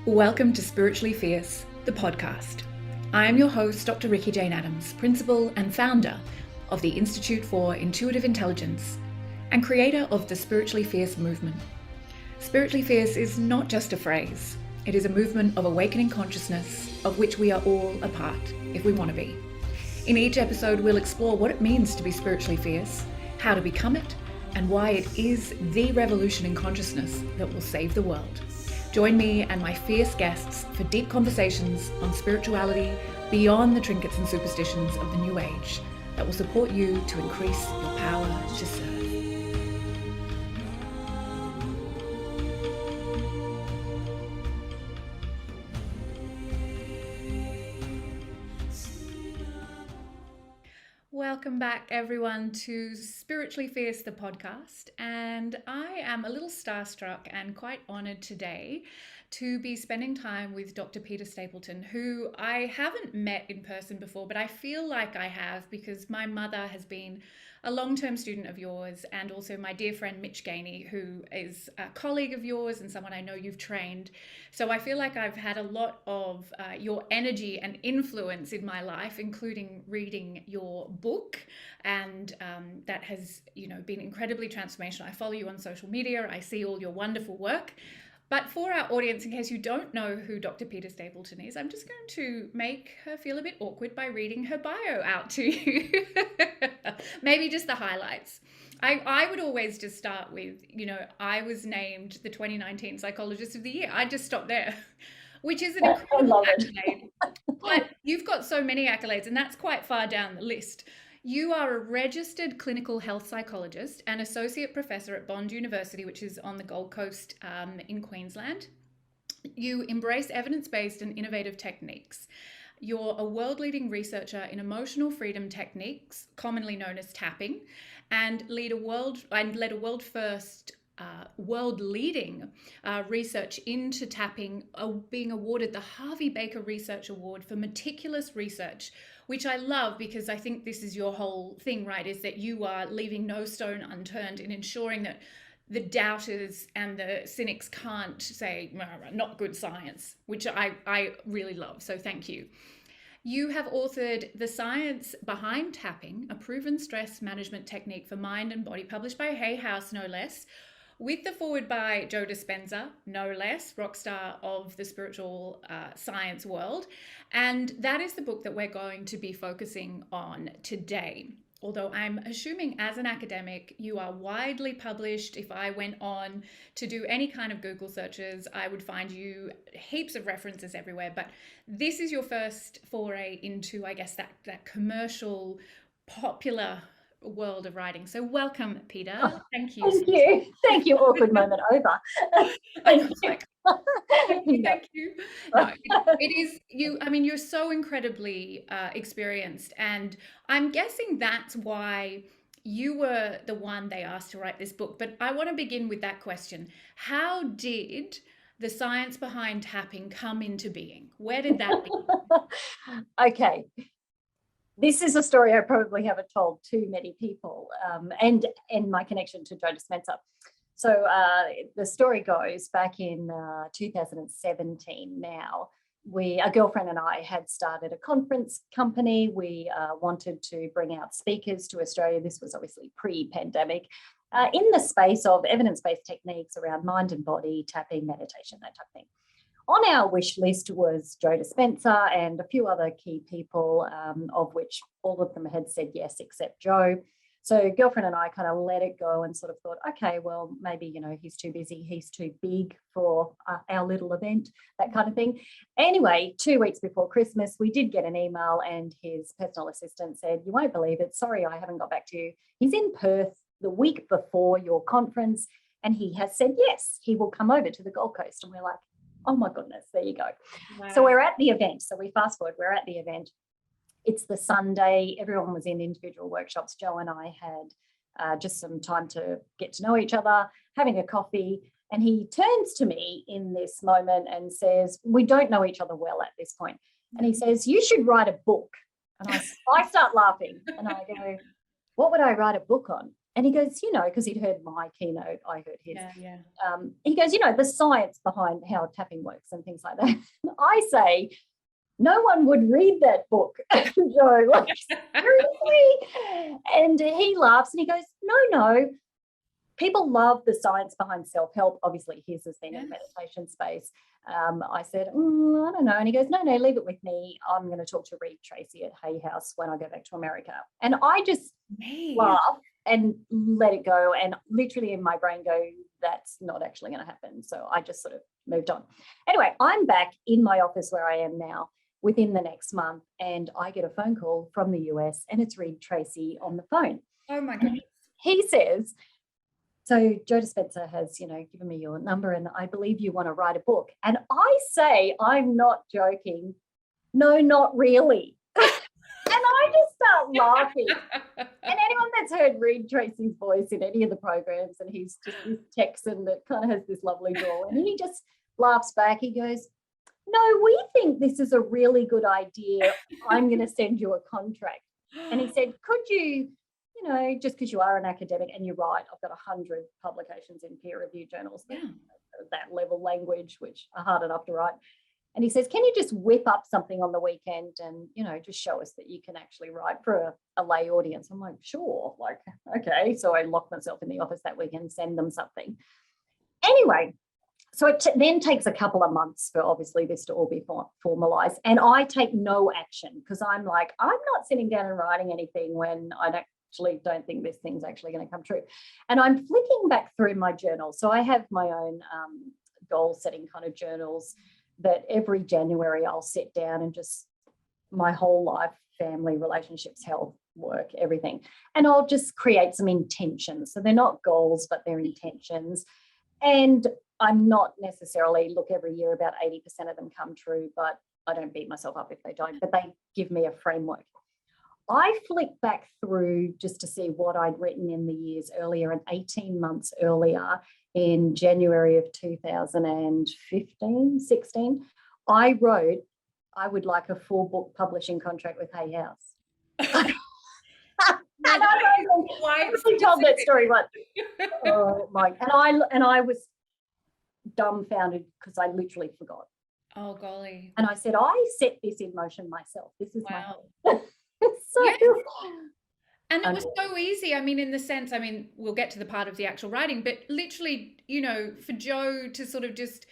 Welcome to Spiritually Fierce, the podcast. I am your host, Dr. Ricky Jane Adams, principal and founder of the Institute for Intuitive Intelligence and creator of the Spiritually Fierce movement. Spiritually Fierce is not just a phrase. It is a movement of awakening consciousness of which we are all a part, if we want to be. In each episode, we'll explore what it means to be spiritually fierce, how to become it, and why it is the revolution in consciousness that will save the world. Join me and my fierce guests for deep conversations on spirituality beyond the trinkets and superstitions of the new age that will support you to increase your power to serve. Welcome back, everyone, to Spiritually Fierce, the podcast. And I am a little starstruck and quite honored today to be spending time with Dr. Peta Stapleton, who I haven't met in person before, but I feel like I have because my mother has been a long-term student of yours, and also my dear friend Mitch Gainey, who is a colleague of yours and someone I know you've trained. So I feel like I've had a lot of your energy and influence in my life, including reading your book, and that has, been incredibly transformational. I follow you on social media. I see all your wonderful work. But for our audience, in case you don't know who Dr. Peta Stapleton is, I'm just going to make her feel a bit awkward by reading her bio out to you. Maybe just the highlights. I would always just start with, I was named the 2019 Psychologist of the Year. I'd just stop there, which is an incredible accolade. But you've got so many accolades, and that's quite far down the list. You are a registered clinical health psychologist and associate professor at Bond University, which is on the Gold Coast in Queensland. You embrace evidence-based and innovative techniques. You're a world-leading researcher in emotional freedom techniques, commonly known as tapping, and led a world-first world-leading research into tapping, being awarded the Harvey Baker Research Award for meticulous research, which I love because I think this is your whole thing, right? Is that you are leaving no stone unturned in ensuring that the doubters and the cynics can't say, not good science, which I really love. So thank you. You have authored The Science Behind Tapping, a proven stress management technique for mind and body, published by Hay House, no less, with the foreword by Joe Dispenza, no less, rock star of the spiritual science world. And that is the book that we're going to be focusing on today. Although I'm assuming as an academic, you are widely published. If I went on to do any kind of Google searches, I would find you heaps of references everywhere. But this is your first foray into, I guess, that commercial, popular world of writing. So welcome, Peter. Thank you. Thank you. Awkward moment over. Thank you. No, it is you. I mean, you're so incredibly experienced, and I'm guessing that's why you were the one they asked to write this book. But I want to begin with that question. How did The Science Behind Tapping come into being? Where did that begin? Okay. This is a story I probably haven't told too many people, and my connection to Joe Dispenza. So the story goes back in 2017 now. A girlfriend and I had started a conference company. We wanted to bring out speakers to Australia. This was obviously pre-pandemic, in the space of evidence-based techniques around mind and body, tapping, meditation, that type of thing. On our wish list was Joe Dispenza and a few other key people, of which all of them had said yes, except Joe. So girlfriend and I kind of let it go and sort of thought, okay, well, maybe, he's too busy, he's too big for our little event, that kind of thing. Anyway, 2 weeks before Christmas, we did get an email and his personal assistant said, you won't believe it, sorry, I haven't got back to you. He's in Perth the week before your conference and he has said yes, he will come over to the Gold Coast. And we're like, oh my goodness, there you go. Wow. So we're at the event. So we fast forward, we're at the event. It's the Sunday. Everyone was in individual workshops. Joe and I had just some time to get to know each other, having a coffee. And he turns to me in this moment and says, we don't know each other well at this point. And he says, you should write a book. And I start laughing and I go, what would I write a book on? And he goes, because he'd heard my keynote, I heard his. Yeah. He goes, the science behind how tapping works and things like that. I say, no one would read that book, Joe, like, seriously? And he laughs and he goes, no. People love the science behind self-help. Obviously, his has been in the meditation space. I said, I don't know. And he goes, no, leave it with me. I'm going to talk to Reed Tracy at Hay House when I go back to America. And I just laugh and let it go. And literally in my brain go, that's not actually going to happen. So I just sort of moved on. Anyway, I'm back in my office where I am now within the next month. And I get a phone call from the US and it's Reed Tracy on the phone. Oh my goodness. He says, so Joe Dispenza has, given me your number and I believe you want to write a book. And I say, I'm not joking. No, not really. And I just start laughing. And anyone that's heard Reed Tracy's voice in any of the programs, and he's just this Texan that kind of has this lovely drawl, and he just laughs back. He goes, no, we think this is a really good idea. I'm going to send you a contract. And he said, could you, just because you are an academic and you're right, I've got 100 publications in peer-reviewed journals, that level language, which are hard enough to write. And he says, can you just whip up something on the weekend and, just show us that you can actually write for a lay audience? I'm like, sure, okay. So I lock myself in the office that weekend, send them something. Anyway, so it then takes a couple of months for obviously this to all be formalized. And I take no action because I'm like, I'm not sitting down and writing anything when I don't think this thing's actually going to come true. And I'm flicking back through my journal. So I have my own goal setting kind of journals that every January I'll sit down and just my whole life, family, relationships, health, work, everything. And I'll just create some intentions. So they're not goals, but they're intentions. And I'm not necessarily, look, every year about 80% of them come true, but I don't beat myself up if they don't, but they give me a framework. I flicked back through just to see what I'd written in the years earlier, and 18 months earlier, in January of 2015, 16, I wrote, I would like a 4-book publishing contract with Hay House. And I told that story once. Oh my! And I was dumbfounded because I literally forgot. Oh golly! And I said, I set this in motion myself. This is my. So, and it was so easy. I mean, in the sense, we'll get to the part of the actual writing, but literally, for Joe to sort of just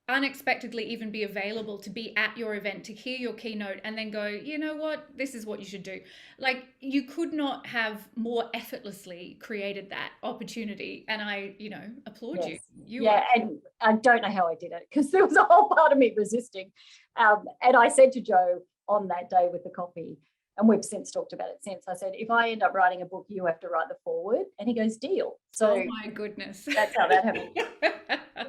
unexpectedly even be available to be at your event, to hear your keynote and then go, you know what, this is what you should do. Like, you could not have more effortlessly created that opportunity. And I, applaud you. And I don't know how I did it because there was a whole part of me resisting. And I said to Joe on that day with the coffee, and we've since talked about it since, I said, if I end up writing a book, you have to write the foreword. And he goes, deal. So oh my goodness. That's how that happened.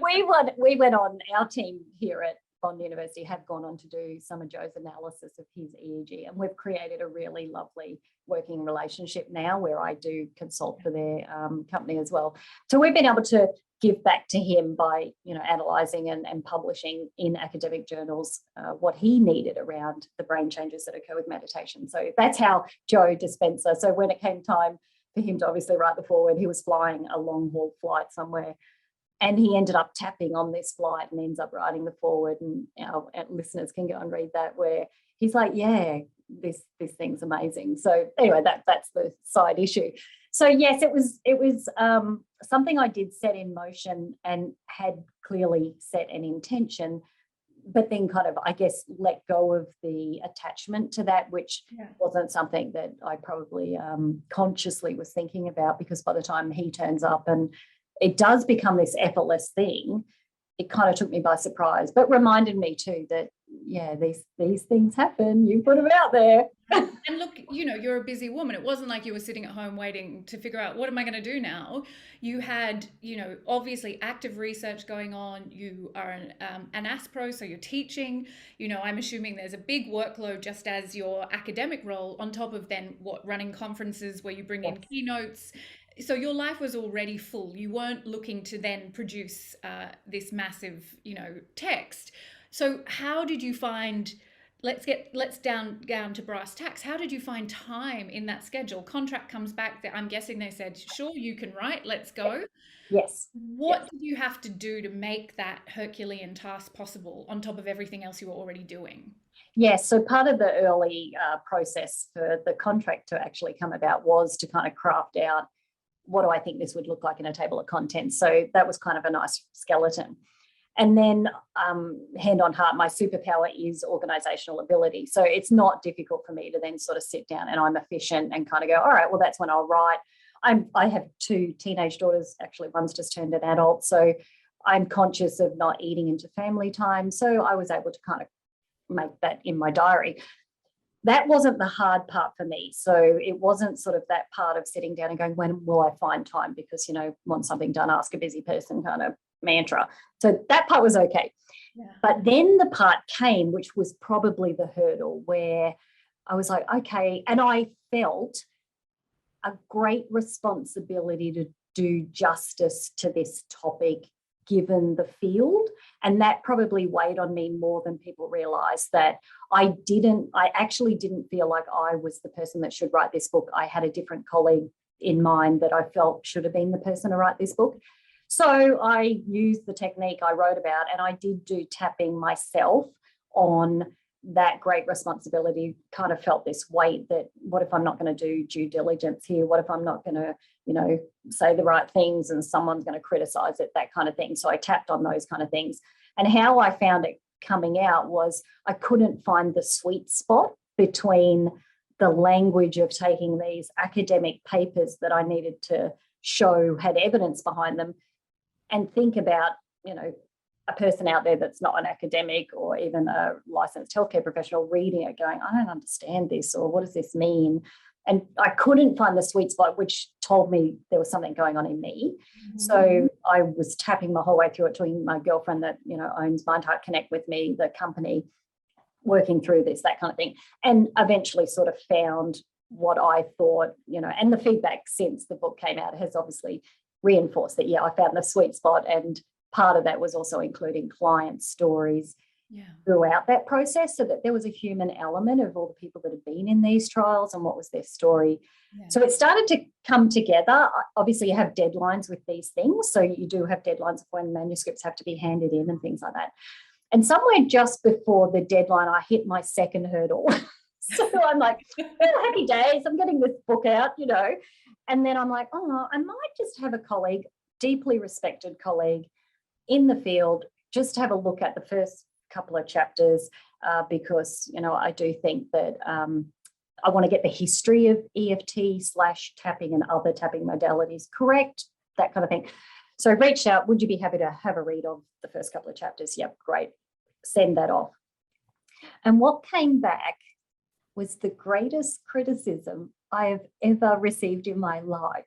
We went on, our team here at Bond University have gone on to do some of Joe's analysis of his EEG, and we've created a really lovely working relationship now where I do consult for their company as well. So we've been able to give back to him by, analysing and publishing in academic journals what he needed around the brain changes that occur with meditation. So that's how Joe Dispenza. So when it came time for him to obviously write the foreword, he was flying a long haul flight somewhere. And he ended up tapping on this flight and ends up writing the foreword, and our listeners can go and read that, where he's like, yeah, this thing's amazing. So anyway, that's the side issue. So yes, it was something I did set in motion and had clearly set an intention, but then kind of, I guess, let go of the attachment to that, which wasn't something that I probably consciously was thinking about, because by the time he turns up and it does become this effortless thing, it kind of took me by surprise, but reminded me too that, these things happen. You put them out there. And look, you're a busy woman. It wasn't like you were sitting at home waiting to figure out, what am I going to do now? You had, obviously active research going on. You are an ASPRO, so you're teaching. I'm assuming there's a big workload just as your academic role, on top of then running conferences where you bring in keynotes. So your life was already full. You weren't looking to then produce this massive, text. So how did you find let's down to brass tacks. How did you find time in that schedule? Contract comes back that I'm guessing they said, sure, you can write, let's go. Yes. What did you have to do to make that Herculean task possible on top of everything else you were already doing? Yes, so part of the early process for the contract to actually come about was to kind of craft out, what do I think this would look like in a table of contents? So that was kind of a nice skeleton. And then hand on heart, my superpower is organizational ability. So it's not difficult for me to then sort of sit down and I'm efficient and kind of go, all right, well, that's when I'll write. I have 2 teenage daughters, actually one's just turned an adult. So I'm conscious of not eating into family time. So I was able to kind of make that in my diary. That wasn't the hard part for me. So it wasn't sort of that part of sitting down and going, when will I find time? Because, want something done, ask a busy person kind of mantra. So that part was okay. Yeah. But then the part came, which was probably the hurdle, where I was like, okay, and I felt a great responsibility to do justice to this topic given the field. And that probably weighed on me more than people realize, that I actually didn't feel like I was the person that should write this book. I had a different colleague in mind that I felt should have been the person to write this book. So I used the technique I wrote about, and I did do tapping myself on that great responsibility. Kind of felt this weight that, what if I'm not going to do due diligence here? What if I'm not going to, say the right things and someone's going to criticize it, that kind of thing. So I tapped on those kind of things. And how I found it coming out was I couldn't find the sweet spot between the language of taking these academic papers that I needed to show had evidence behind them, and think about, a person out there that's not an academic or even a licensed healthcare professional reading it going, I don't understand this, or what does this mean? And I couldn't find the sweet spot, which told me there was something going on in me. Mm-hmm. So I was tapping my whole way through it, talking my girlfriend that, owns Mind Heart Connect with me, the company, working through this, that kind of thing, and eventually sort of found what I thought, and the feedback since the book came out has obviously reinforced that, I found the sweet spot. And part of that was also including client stories throughout that process, so that there was a human element of all the people that have been in these trials and what was their story. So it started to come together. Obviously, you have deadlines with these things. So you do have deadlines of when manuscripts have to be handed in and things like that. And somewhere just before the deadline, I hit my second hurdle. So I'm like, happy days, I'm getting this book out, And then I'm like, I might just have a colleague, deeply respected colleague in the field, just have a look at the first couple of chapters, because, I do think that I want to get the history of EFT/tapping and other tapping modalities correct, that kind of thing. So I reached out, would you be happy to have a read of the first couple of chapters? Yep, great. Send that off. And what came back was the greatest criticism I have ever received in my life.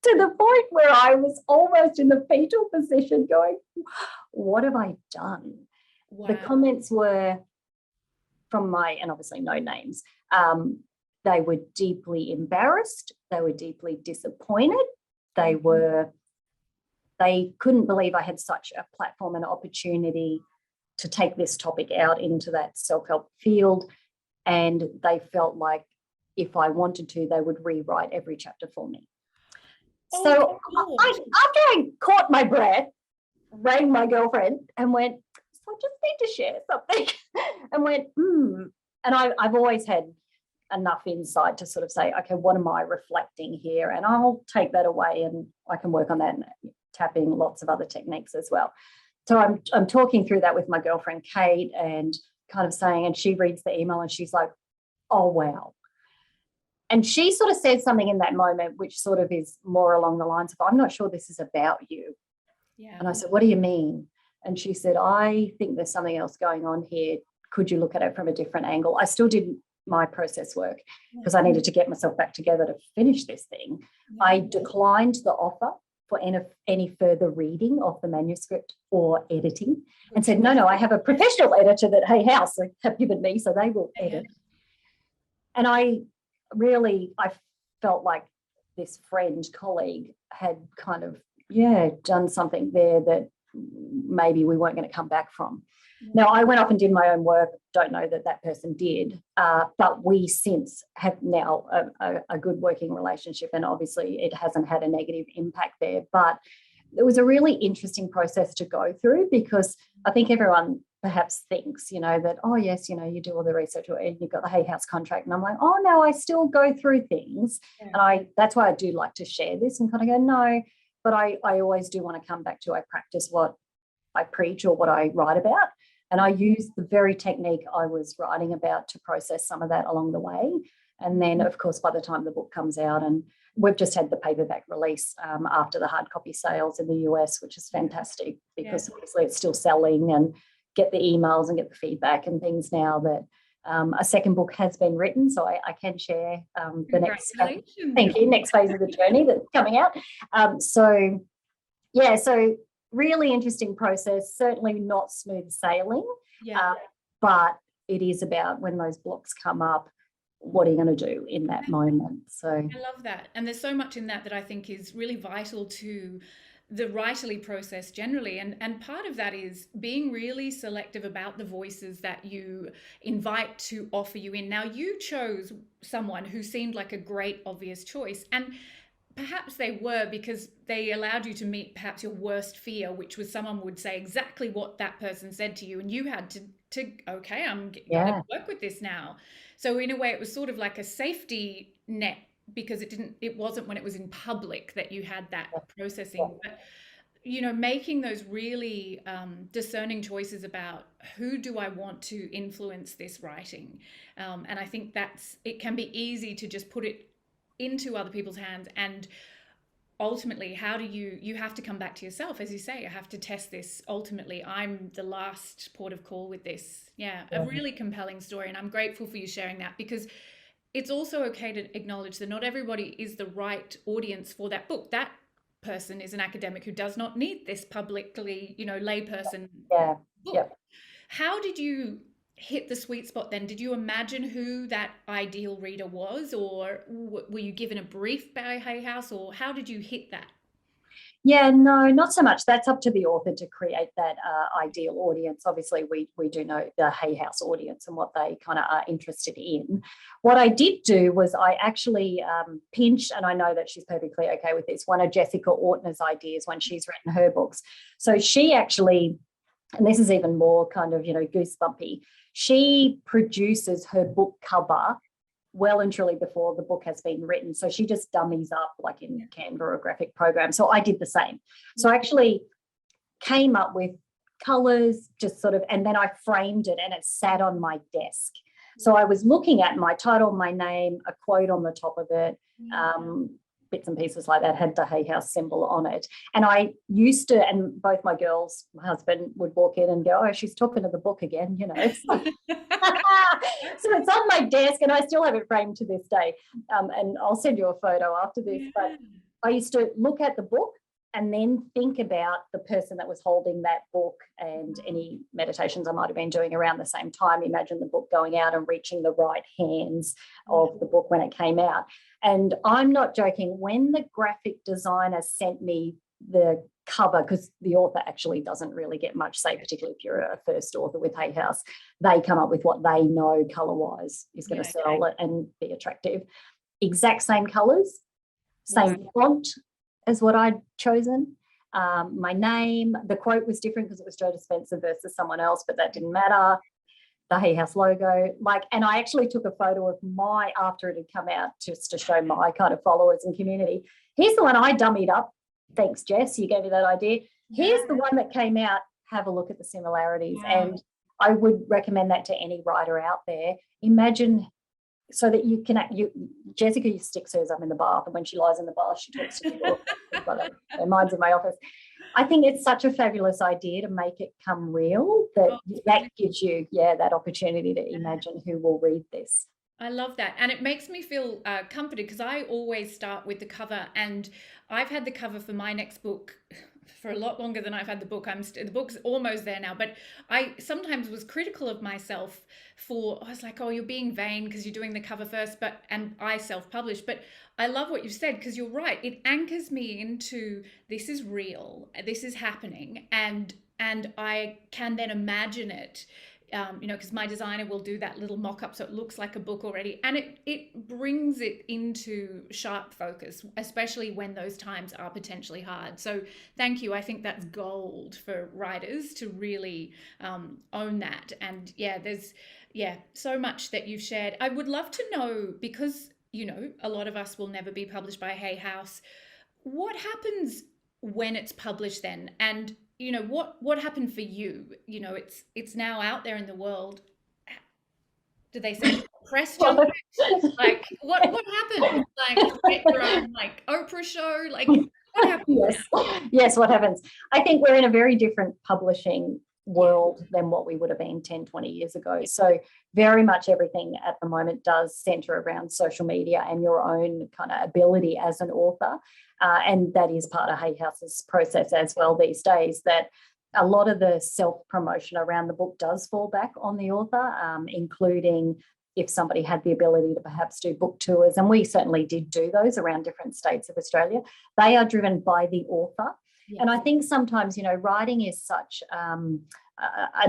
To the point where I was almost in the fetal position going, what have I done? Wow. The comments were from and obviously no names, they were deeply embarrassed. They were deeply disappointed. They couldn't believe I had such a platform and opportunity to take this topic out into that self-help field. And they felt like if I wanted to, they would rewrite every chapter for me. So after I caught my breath, rang my girlfriend and went, so I just need to share something, and went, And I've always had enough insight to sort of say, okay, what am I reflecting here? And I'll take that away and I can work on that, and tapping, lots of other techniques as well. So I'm talking through that with my girlfriend, Kate, and kind of saying, and she reads the email and she's like, oh, wow. And she sort of said something in that moment, which sort of is more along the lines of, I'm not sure this is about you. Yeah. And I said, what do you mean? And she said, I think there's something else going on here. Could you look at it from a different angle? I still did my process work because I needed to get myself back together to finish this thing. Yeah. I declined the offer for any further reading of the manuscript or editing, and said, no, I have a professional editor that Hay House have given me, so they will edit. And I felt like this friend, colleague had kind of, done something there that maybe we weren't going to come back from. Now, I went off and did my own work. Don't know that that person did, but we since have now a good working relationship, and obviously it hasn't had a negative impact there. But it was a really interesting process to go through, because I think everyone perhaps thinks, that, oh, yes, you do all the research and you've got the Hay House contract. And I'm like, oh, no, I still go through things. Yeah. And that's why I do like to share this and kind of go, no, but I always do want to come back to, I practice what I preach or what I write about. And I use the very technique I was writing about to process some of that along the way. And then, of course, by the time the book comes out, and we've just had the paperback release after the hard copy sales in the US, which is fantastic, because obviously it's still selling, and get the emails and get the feedback and things now that a second book has been written. So I can share the next phase of the journey that's coming out. So really interesting process, certainly not smooth sailing, but it is about when those blocks come up, what are you going to do in that moment? So I love that. And there's so much in that I think is really vital to the writerly process generally. And part of that is being really selective about the voices that you invite to offer you in. Now, you chose someone who seemed like a great obvious choice, and perhaps they were because they allowed you to meet perhaps your worst fear, which was someone would say exactly what that person said to you, and you had to okay, I'm going to work with this now. So in a way, it was sort of like a safety net, because it wasn't when it was in public that you had that processing. But making those really discerning choices about who do I want to influence this writing, and I think it can be easy to just put it into other people's hands, and ultimately how do you have to come back to yourself, as you say. You have to test this. Ultimately, I'm the last port of call with this. A really compelling story, and I'm grateful for you sharing that, because it's also okay to acknowledge that not everybody is the right audience for that book. That person is an academic who does not need this publicly, layperson book. How did you hit the sweet spot then? Did you imagine who that ideal reader was, or were you given a brief by Hay House, or how did you hit that? Yeah, no, not so much. That's up to the author to create that ideal audience. Obviously, we do know the Hay House audience and what they kind of are interested in. What I did do was I actually pinched, and I know that she's perfectly okay with this, one of Jessica Ortner's ideas when she's written her books. So she actually, and this is even more kind of, goosebumpy, she produces her book cover well and truly before the book has been written. So she just dummies up like in Canva or a graphic program. So I did the same. So I actually came up with colors, just sort of, and then I framed it and it sat on my desk. So I was looking at my title, my name, a quote on the top of it, bits and pieces like that, had the Hay House symbol on it. And I used to, and both my girls, my husband would walk in and go, oh, she's talking to the book again, So it's on my desk, and I still have it framed to this day. And I'll send you a photo after this. But I used to look at the book and then think about the person that was holding that book, and any meditations I might have been doing around the same time. Imagine the book going out and reaching the right hands of the book when it came out. And I'm not joking, when the graphic designer sent me the cover, because the author actually doesn't really get much say, particularly if you're a first author with Hay House, they come up with what they know color-wise is going to sell it and be attractive. Exact same colors, same font as what I'd chosen. My name, the quote was different because it was Joe Dispenza versus someone else, but that didn't matter. The Hay House logo, and I actually took a photo of my after it had come out, just to show my kind of followers and community. Here's the one I dummied up. Thanks, Jess. You gave me that idea. Here's the one that came out. Have a look at the similarities. And I would recommend that to any writer out there. Imagine, so that you can, Jessica sticks hers up in the bath, and when she lies in the bath, she talks to people. Mine's in my office. I think it's such a fabulous idea to make it come real, that gives you, that opportunity to imagine who will read this. I love that. And it makes me feel comforted, because I always start with the cover, and I've had the cover for my next book for a lot longer than I've had the book. The book's almost there now, but I sometimes was critical of myself I was like, oh, you're being vain because you're doing the cover first, and I self-published. But I love what you've said, because you're right. It anchors me into, this is real, this is happening, and and I can then imagine it, because my designer will do that little mock-up so it looks like a book already, and it brings it into sharp focus, especially when those times are potentially hard. So thank you. I think that's gold for writers to really own that. And there's so much that you've shared. I would love to know, because a lot of us will never be published by Hay House. What happens when it's published then? And what happened for you? It's now out there in the world. Do they say press jump? Like what happened? Like get your own like Oprah show? Like what happened? Yes, what happens? I think we're in a very different publishing world than what we would have been 10, 20 years ago. So very much everything at the moment does center around social media and your own kind of ability as an author. And that is part of Hay House's process as well these days, that a lot of the self-promotion around the book does fall back on the author, including if somebody had the ability to perhaps do book tours, and we certainly did do those around different states of Australia. They are driven by the author. Yes. And I think sometimes, writing is such an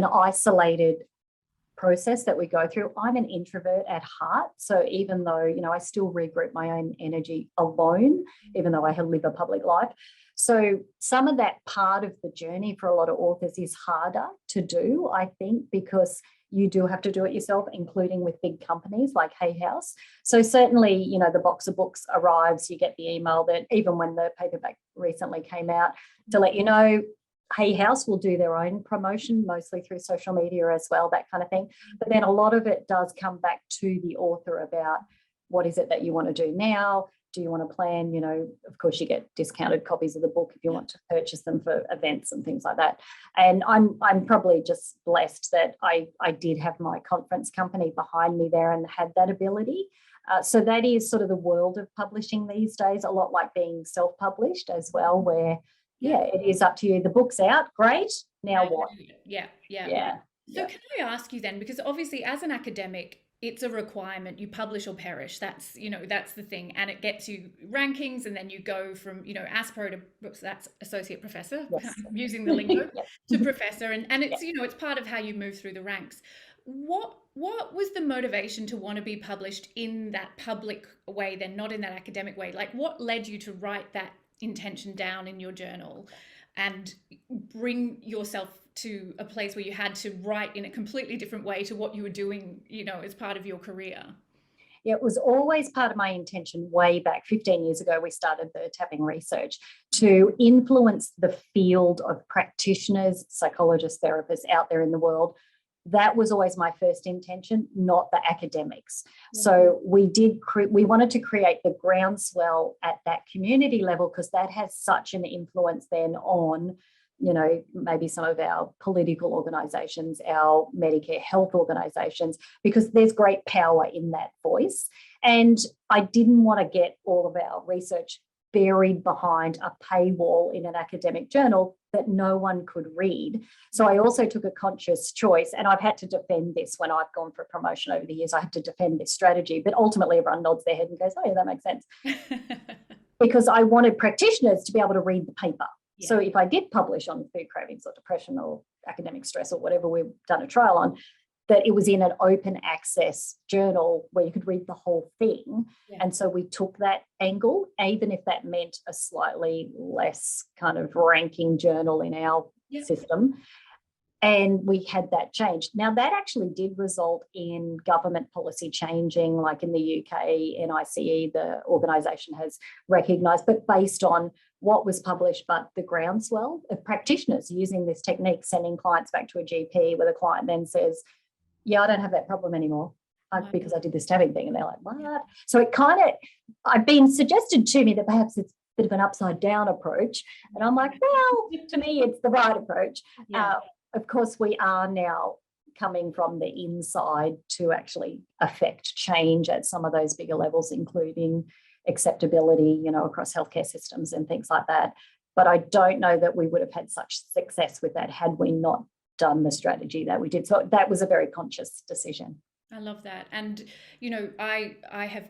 isolated process that we go through. I'm an introvert at heart. So even though, I still regroup my own energy alone, even though I live a public life. So some of that part of the journey for a lot of authors is harder to do, I think, because you do have to do it yourself, including with big companies like Hay House. So certainly, the box of books arrives, you get the email that even when the paperback recently came out, to let you know, Hay House will do their own promotion, mostly through social media as well, that kind of thing. But then a lot of it does come back to the author about what is it that you want to do now? Do you want to plan? Of course, you get discounted copies of the book if you want to purchase them for events and things like that. And I'm probably just blessed that I did have my conference company behind me there and had that ability. So that is sort of the world of publishing these days, a lot like being self-published as well, where it is up to you. The book's out, great. Now what? Yeah. So can I ask you then, because obviously as an academic, it's a requirement, you publish or perish. That's, that's the thing. And it gets you rankings, and then you go from, ASPRO to, that's associate professor, using the lingo, to professor. And it's, it's part of how you move through the ranks. What was the motivation to want to be published in that public way, then not in that academic way? Like what led you to write that intention down in your journal and bring yourself to a place where you had to write in a completely different way to what you were doing, as part of your career? Yeah, it was always part of my intention way back 15 years ago. We started the Tapping Research to influence the field of practitioners, psychologists, therapists out there in the world. That was always my first intention, not the academics. So we wanted to create the groundswell at that community level, because that has such an influence then on, maybe some of our political organisations, our Medicare health organisations, because there's great power in that voice. And I didn't want to get all of our research buried behind a paywall in an academic journal that no one could read. So I also took a conscious choice, and I've had to defend this when I've gone for promotion over the years. I have to defend this strategy, but ultimately everyone nods their head and goes, oh yeah, that makes sense. Because I wanted practitioners to be able to read the paper. Yeah. So if I did publish on food cravings or depression or academic stress or whatever we've done a trial on, that it was in an open access journal where you could read the whole thing. Yeah. And so we took that angle, even if that meant a slightly less kind of ranking journal in our system. And we had that changed. Now, that actually did result in government policy changing, like in the UK, NICE, the organisation has recognised, but based on what was published, but the groundswell of practitioners using this technique, sending clients back to a GP where the client then says, yeah, I don't have that problem anymore because I did this tapping thing. And they're like, what? So it kind of, I've been suggested to me that perhaps it's a bit of an upside down approach. And I'm like, well, to me, it's the right approach. Yeah. Of course, we are now coming from the inside to actually affect change at some of those bigger levels, including acceptability, across healthcare systems and things like that. But I don't know that we would have had such success with that had we not done the strategy that we did. So that was a very conscious decision. I love that. And, I have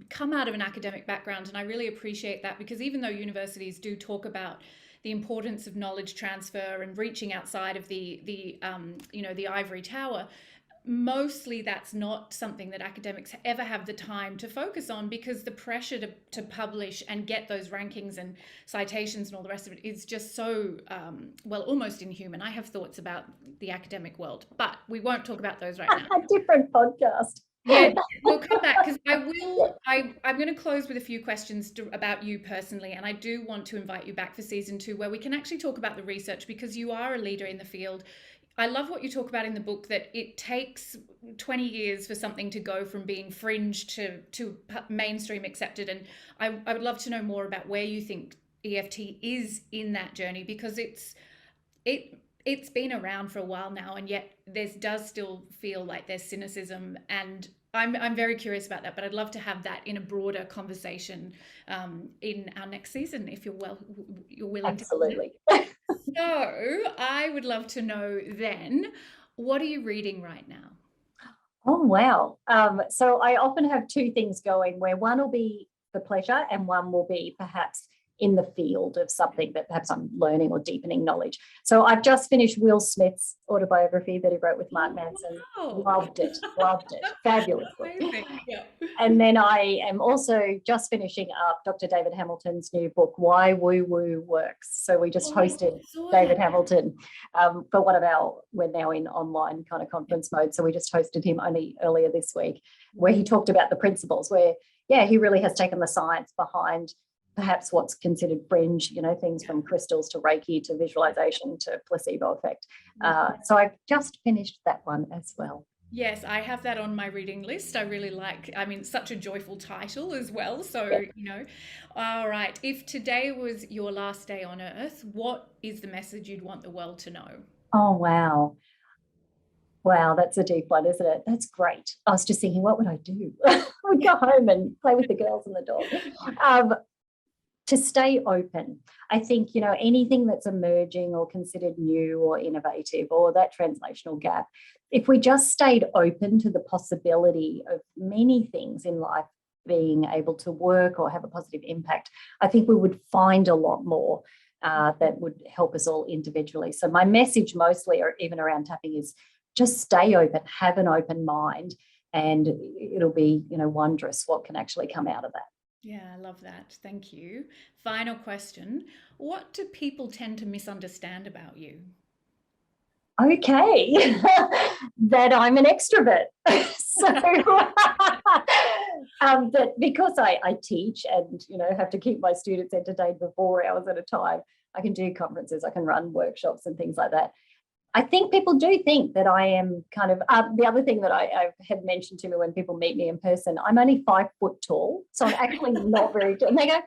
come out of an academic background, and I really appreciate that, because even though universities do talk about the importance of knowledge transfer and reaching outside of the ivory tower, mostly that's not something that academics ever have the time to focus on, because the pressure to publish and get those rankings and citations and all the rest of it is just so, almost inhuman. I have thoughts about the academic world, but we won't talk about those right now. A different podcast. Yeah, we'll come back, because I'm going to close with a few questions about you personally, and I do want to invite you back for season 2, where we can actually talk about the research, because you are a leader in the field. I love what you talk about in the book, that it takes 20 years for something to go from being fringe to mainstream accepted. And I would love to know more about where you think EFT is in that journey, because it's been around for a while now, and yet there does still feel like there's cynicism, and I'm very curious about that. But I'd love to have that in a broader conversation in our next season, if you're willing. Absolutely. To. So I would love to know then, what are you reading right now? Oh, wow. So I often have two things going, where one will be the pleasure and one will be perhaps in the field of something that perhaps I'm learning or deepening knowledge. So I've just finished Will Smith's autobiography that he wrote with Mark Manson. Wow. Loved it. Fabulously. Yeah. And then I am also just finishing up Dr. David Hamilton's new book, Why Woo Woo Works. So we just hosted David Hamilton for we're now in online kind of conference mode. So we just hosted him only earlier this week, where he talked about the principles, where, he really has taken the science behind perhaps what's considered fringe, things from crystals to Reiki to visualization to placebo effect. So I've just finished that one as well. Yes, I have that on my reading list. I really such a joyful title as well. So, all right. If today was your last day on Earth, what is the message you'd want the world to know? Oh, wow. Wow, that's a deep one, isn't it? That's great. I was just thinking, what would I do? I would go home and play with the girls and the dog. To stay open. I think, anything that's emerging or considered new or innovative, or that translational gap, if we just stayed open to the possibility of many things in life being able to work or have a positive impact, I think we would find a lot more that would help us all individually. So my message mostly, or even around tapping, is just stay open, have an open mind, and it'll be, wondrous what can actually come out of that. Yeah, I love that. Thank you. Final question. What do people tend to misunderstand about you? Okay, that I'm an extrovert. So that because I teach and, have to keep my students entertained for 4 hours at a time, I can do conferences, I can run workshops and things like that. I think people do think that I am kind of, the other thing that I had mentioned to me when people meet me in person, I'm only 5 foot tall. So I'm actually not very tall. And they go, I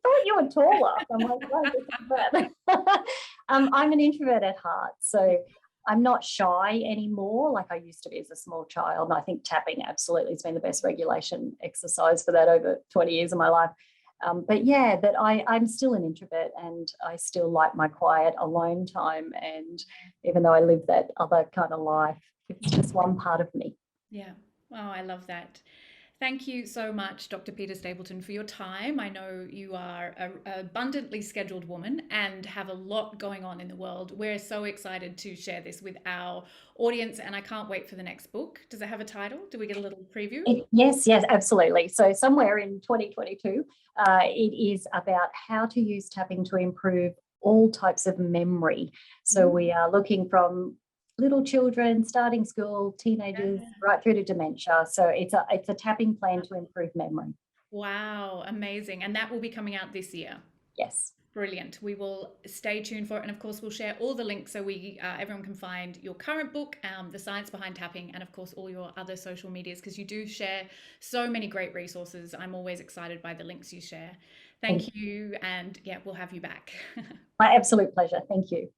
thought you were taller. I'm like, no, this is bad. I'm an introvert at heart. So I'm not shy anymore like I used to be as a small child. And I think tapping absolutely has been the best regulation exercise for that over 20 years of my life. But that I'm still an introvert, and I still like my quiet alone time. And even though I live that other kind of life, it's just one part of me. Yeah. Oh, I love that. Thank you so much, Dr. Peta Stapleton, for your time. I know you are an abundantly scheduled woman and have a lot going on in the world. We're so excited to share this with our audience, and I can't wait for the next book. Does it have a title? Do we get a little preview? Yes, absolutely. So somewhere in 2022, it is about how to use tapping to improve all types of memory. So we are looking from little children, starting school, teenagers, right through to dementia. So it's a tapping plan to improve memory. Wow, amazing. And that will be coming out this year. Yes. Brilliant. We will stay tuned for it. And of course, we'll share all the links so everyone can find your current book, The Science Behind Tapping, and of course, all your other social medias, because you do share so many great resources. I'm always excited by the links you share. Thank you. And we'll have you back. My absolute pleasure. Thank you.